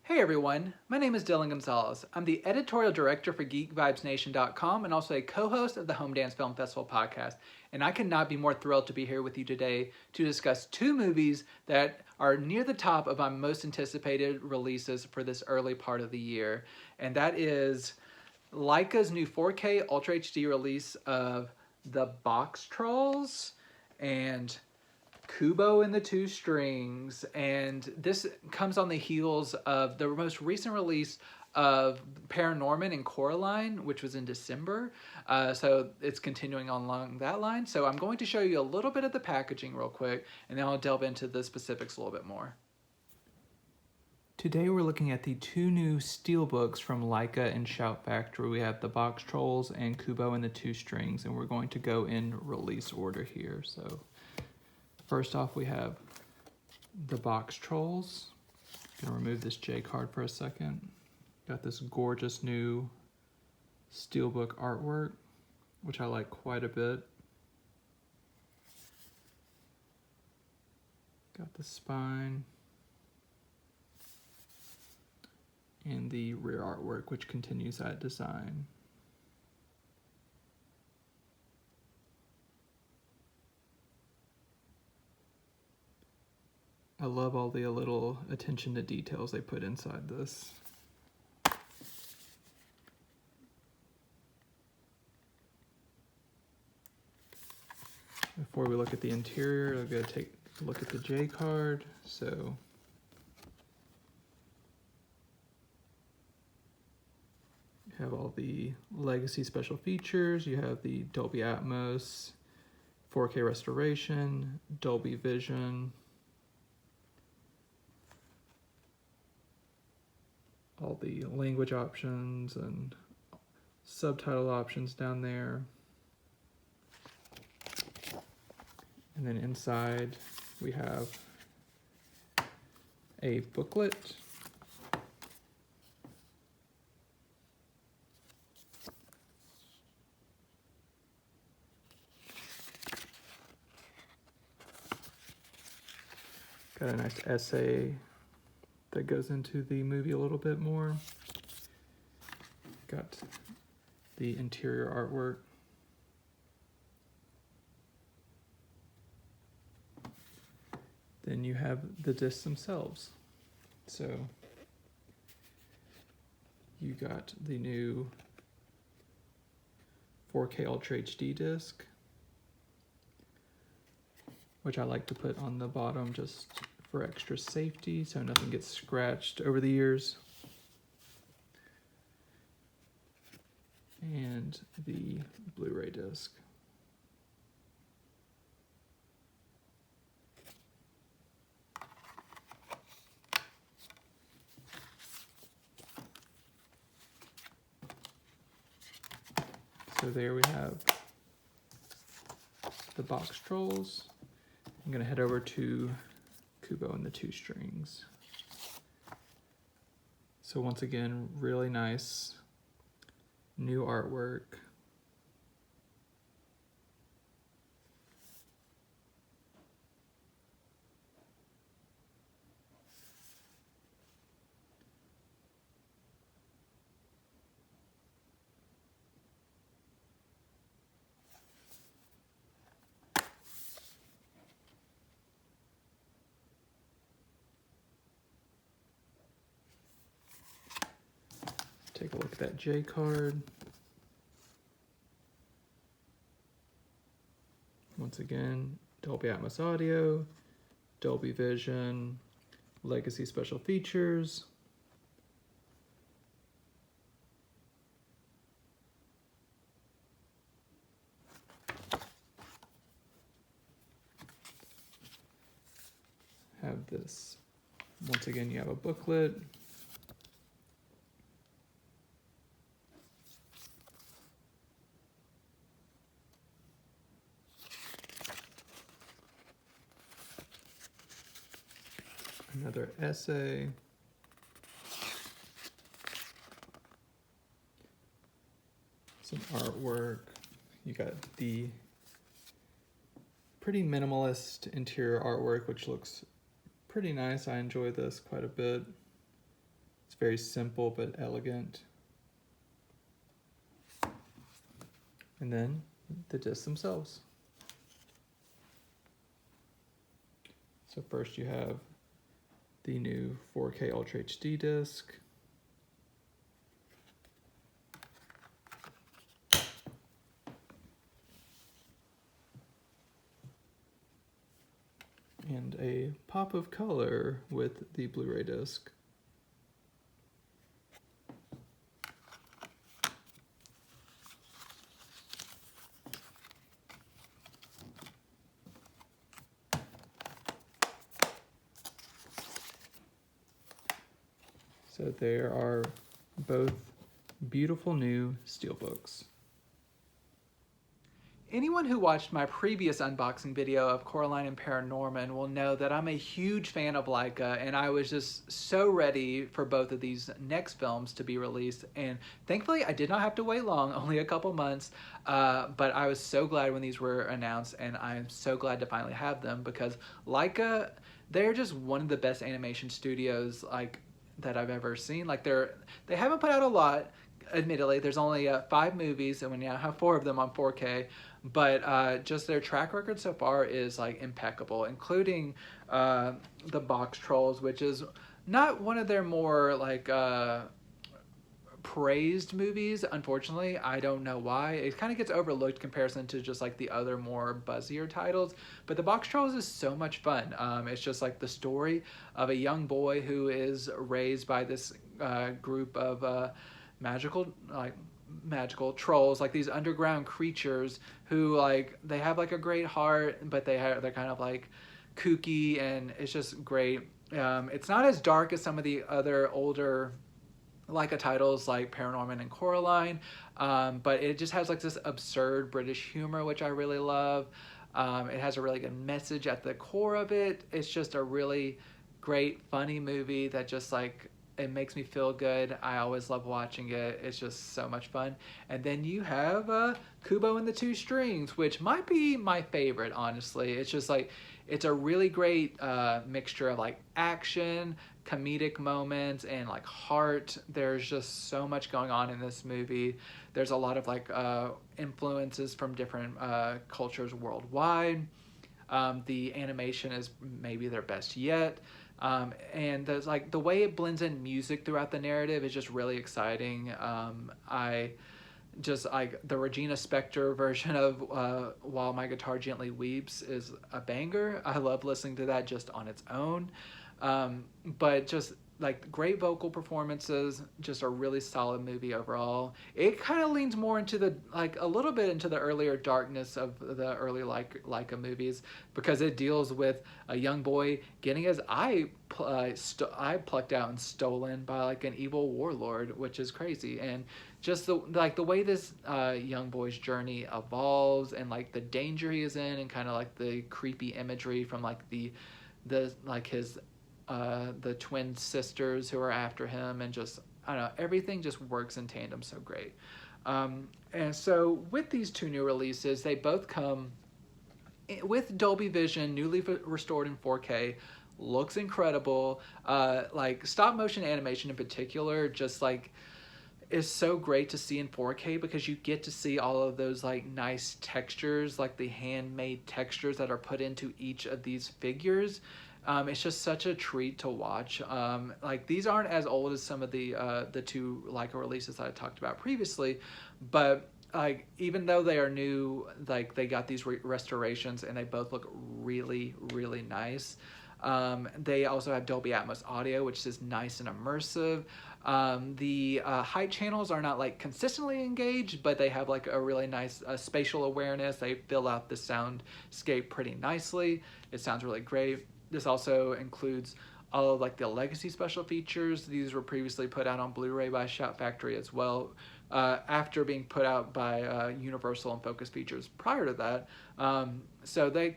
Hey everyone, my name is Dillon Gonzalez. I'm the editorial director for GeekVibesNation.com and also a co-host of the Home Dance Film Festival podcast. And I could not be more thrilled to be here with you today to discuss two movies that are near the top of my most anticipated releases for this early part of the year. And that is LAIKA's new 4K Ultra HD release of the Boxtrolls and Kubo and the Two Strings, and this comes on the heels of the most recent release of Paranorman and Coraline, which was in December. So it's continuing on along that line. So I'm going to show you a little bit of the packaging real quick, and then I'll delve into the specifics a little bit more. Today we're looking at the two new steelbooks from LAIKA and Shout Factory. We have the Boxtrolls and Kubo and the Two Strings, and we're going to go in release order here. So first off, we have the Boxtrolls. Gonna remove this J card for a second. Got this gorgeous new steelbook artwork, which I like quite a bit. Got the spine and the rear artwork, which continues that design. I love all the little attention to details they put inside this. Before we look at the interior, I'm going to take a look at the J card. So you have all the legacy special features. You have the Dolby Atmos, 4K restoration, Dolby Vision, all the language options and subtitle options down there. And then inside we have a booklet. Got a nice essay that goes into the movie a little bit more. Got the interior artwork. Then you have the discs themselves. So you got the new 4K Ultra HD disc, which I like to put on the bottom just for extra safety so nothing gets scratched over the years. And the Blu-ray disc. So there we have the Boxtrolls. I'm gonna head over to Kubo and the Two Strings. So once again, really nice new artwork. Take a look at that J card. Once again, Dolby Atmos audio, Dolby Vision, legacy special features. Have this. Once again, you have a booklet. Another essay. Some artwork. You got the pretty minimalist interior artwork, which looks pretty nice. I enjoy this quite a bit. It's very simple but elegant. And then the discs themselves. So first you have the new 4K Ultra HD disc. And a pop of color with the Blu-ray disc. So there are both beautiful new steelbooks. Anyone who watched my previous unboxing video of Coraline and Paranorman will know that I'm a huge fan of LAIKA, and I was just so ready for both of these next films to be released. And thankfully, I did not have to wait long, only a couple months. But I was so glad when these were announced, and I'm so glad to finally have them because LAIKA, they're just one of the best animation studios that I've ever seen. They haven't put out a lot. Admittedly, there's only 5 movies, and we now have 4 of them on 4K. But just their track record so far is impeccable, including the Boxtrolls, which is not one of their more praised movies. Unfortunately, I don't know why. It kind of gets overlooked in comparison to just the other more buzzier titles. But the Boxtrolls is so much fun. It's just the story of a young boy who is raised by this group of magical trolls, these underground creatures who they have a great heart, but they're kind of kooky, and it's just great. It's not as dark as some of the other older LAIKA titles like Paranorman and Coraline, but it just has this absurd British humor, which I really love. It has a really good message at the core of it. It's just a really great, funny movie that just it makes me feel good. I always love watching it. It's just so much fun. And then you have Kubo and the Two Strings, which might be my favorite, honestly. It's just it's a really great mixture of action, comedic moments, and heart. There's just so much going on in this movie. There's a lot of influences from different cultures worldwide. The animation is maybe their best yet. And there's the way it blends in music throughout the narrative is just really exciting. I just the Regina Spektor version of While My Guitar Gently Weeps is a banger. I love listening to that just on its own. But just great vocal performances, just a really solid movie overall. It kind of leans more into the a little bit into the earlier darkness of the early LAIKA movies, because it deals with a young boy getting his eye plucked out and stolen by an evil warlord, which is crazy. And just the way this young boy's journey evolves, and the danger he is in, and kind of the creepy imagery from his the twin sisters who are after him, and just I don't know, everything just works in tandem so great. And so with these 2 new releases, they both come with Dolby Vision, newly restored in 4K. Looks incredible. Stop motion animation in particular, just is so great to see in 4K, because you get to see all of those nice textures, the handmade textures that are put into each of these figures. It's just such a treat to watch. These aren't as old as some of the 2 LAIKA releases that I talked about previously, but even though they are new, they got these restorations, and they both look really, really nice. They also have Dolby Atmos audio, which is nice and immersive. The height channels are not consistently engaged, but they have a really nice spatial awareness. They fill out the soundscape pretty nicely. It sounds really great. This also includes all of the legacy special features. These were previously put out on Blu-ray by Shout Factory as well, after being put out by Universal and Focus Features prior to that. So they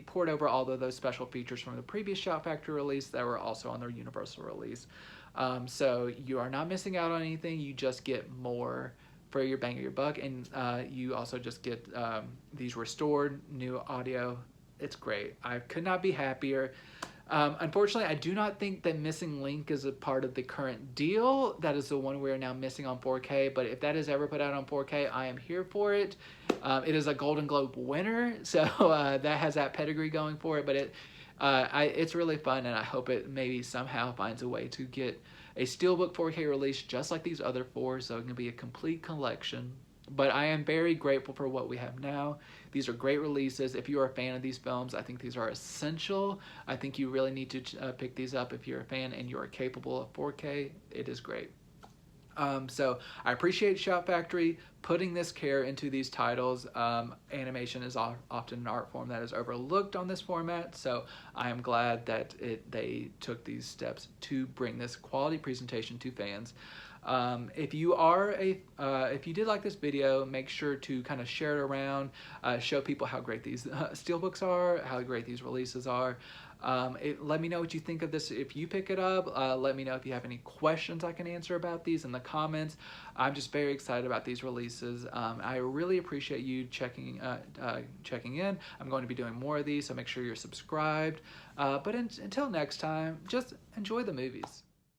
poured over all of those special features from the previous Shout Factory release that were also on their Universal release. So you are not missing out on anything. You just get more for your bang of your buck, and you also just get these restored new audio. It's great. I could not be happier. Unfortunately, I do not think that Missing Link is a part of the current deal. That is the one we are now missing on 4K, but if that is ever put out on 4K, I am here for it. It is a Golden Globe winner, so that has that pedigree going for it, but it's really fun, and I hope it maybe somehow finds a way to get a Steelbook 4K release just like these other four, so it can be a complete collection. But I am very grateful for what we have now. These are great releases. If you are a fan of these films, I think these are essential. I think you really need to pick these up if you're a fan and you are capable of 4K. It is great. So I appreciate Shout Factory putting this care into these titles. Animation is often an art form that is overlooked on this format, so I am glad that they took these steps to bring this quality presentation to fans. If you did like this video, make sure to kind of share it around, show people how great these Steelbooks are, how great these releases are. Let me know what you think of this if you pick it up. Let me know if you have any questions I can answer about these in the comments. I'm just very excited about these releases. I really appreciate you checking in. I'm going to be doing more of these, so make sure you're subscribed. But until next time, just enjoy the movies.